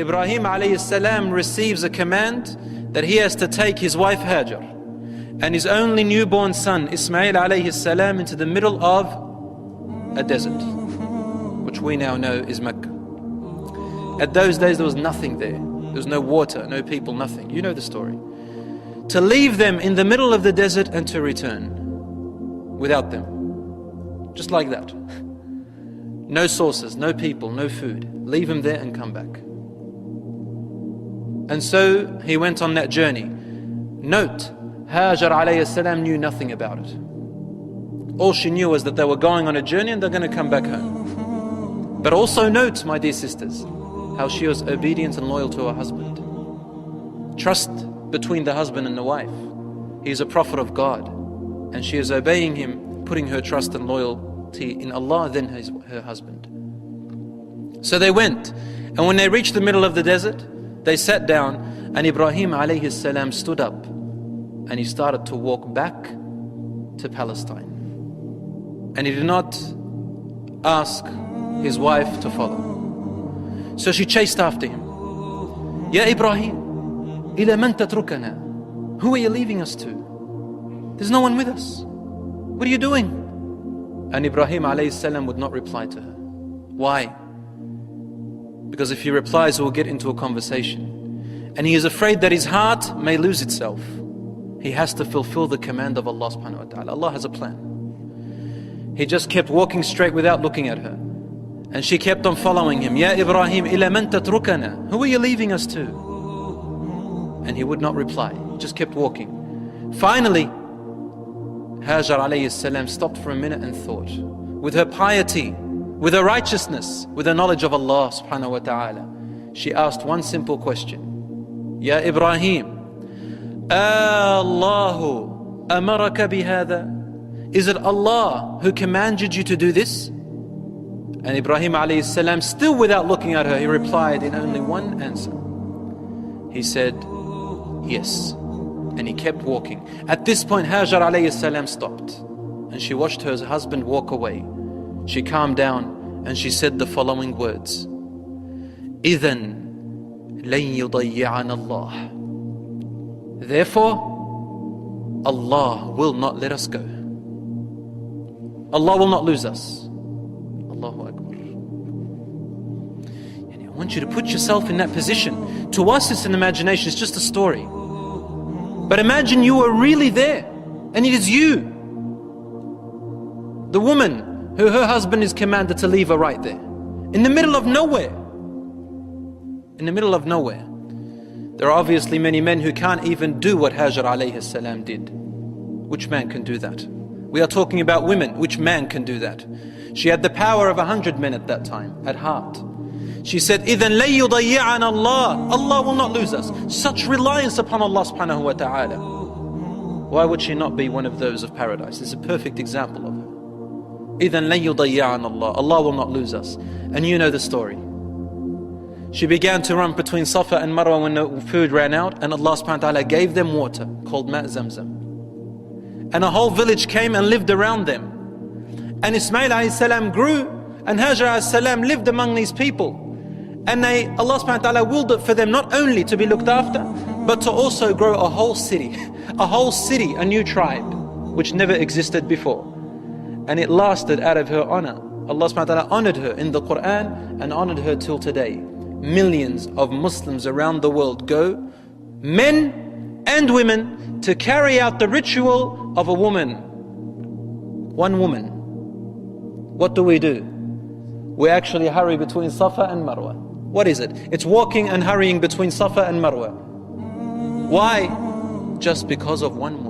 Ibrahim alayhi salam receives a command that he has to take his wife Hajar and his only newborn son Ismail alayhi salam into the middle of a desert, which we now know is Mecca. At those days there was nothing there. There was no water, no people, nothing. You know the story. To leave them in the middle of the desert and to return without them. Just like that. No sources, no people, no food. Leave him there and come back. And so he went on that journey. Note, Hajar alayhi salam knew nothing about it. All she knew was that they were going on a journey and they're going to come back home. But also note, my dear sisters, how she was obedient and loyal to her husband. Trust between the husband and the wife. He is a prophet of God, and she is obeying him, putting her trust and loyalty in Allah, then her husband. So they went, and when they reached the middle of the desert, they sat down, and Ibrahim alayhi salam stood up, and he started to walk back to Palestine. And he did not ask his wife to follow. So she chased after him. Ya Ibrahim, ila man tatrukana? Who are you leaving us to? There's no one with us. What are you doing? And Ibrahim alayhi salam would not reply to her. Why? Because if he replies, we'll get into a conversation. And he is afraid that his heart may lose itself. He has to fulfill the command of Allah subhanahu wa ta'ala. Allah has a plan. He just kept walking straight without looking at her. And she kept on following him. Ya Ibrahim, ila man tatrukana? Who are you leaving us to? And he would not reply. He just kept walking. Finally, Hajar alayhi salam stopped for a minute and thought. With her piety, with her righteousness, with her knowledge of Allah subhanahu wa ta'ala, she asked one simple question. Ya Ibrahim, Allahu amaraka bihada? Is it Allah who commanded you to do this? And Ibrahim alayhi salam, still without looking at her, he replied in only one answer. He said, yes. And he kept walking. At this point, Hajar alayhi salam stopped. And she watched her husband walk away. She calmed down and she said the following words. إِذَنْ لَنْ يُضَيِّعَنَ اللَّهِ. Therefore, Allah will not let us go. Allah will not lose us. Allahu Akbar. I want you to put yourself in that position. To us it's an imagination, it's just a story. But imagine you are really there, and it is you, the woman who her husband is commanded to leave her right there, in the middle of nowhere. In the middle of nowhere. There are obviously many men who can't even do what Hajar alayhi salam did. Which man can do that? We are talking about women. Which man can do that? She had the power of 100 men at that time, at heart. She said, إِذَنْ لَن يُضَيِّعَنَ اللَّهِ. Allah will not lose us. Such reliance upon Allah subhanahu wa ta'ala. Why would she not be one of those of paradise? It's a perfect example of her. إِذَنْ لَن يُضَيِّعَنَ اللَّهِ. Allah will not lose us. And you know the story. She began to run between Safa and Marwa when the food ran out, and Allah subhanahu wa ta'ala gave them water called Ma' Zamzam. And a whole village came and lived around them. And Ismail alayhi salam grew, and Hajar alayhi salam lived among these people. And Allah subhanahu wa ta'ala willed it for them not only to be looked after, but to also grow a whole city, a new tribe, which never existed before. And it lasted out of her honor. Allah subhanahu wa ta'ala honored her in the Quran and honored her till today. Millions of Muslims around the world go, men and women, to carry out the ritual of a woman. One woman. What do? We actually hurry between Safa and Marwa. What is it? It's walking and hurrying between Safa and Marwa. Why? Just because of one woman.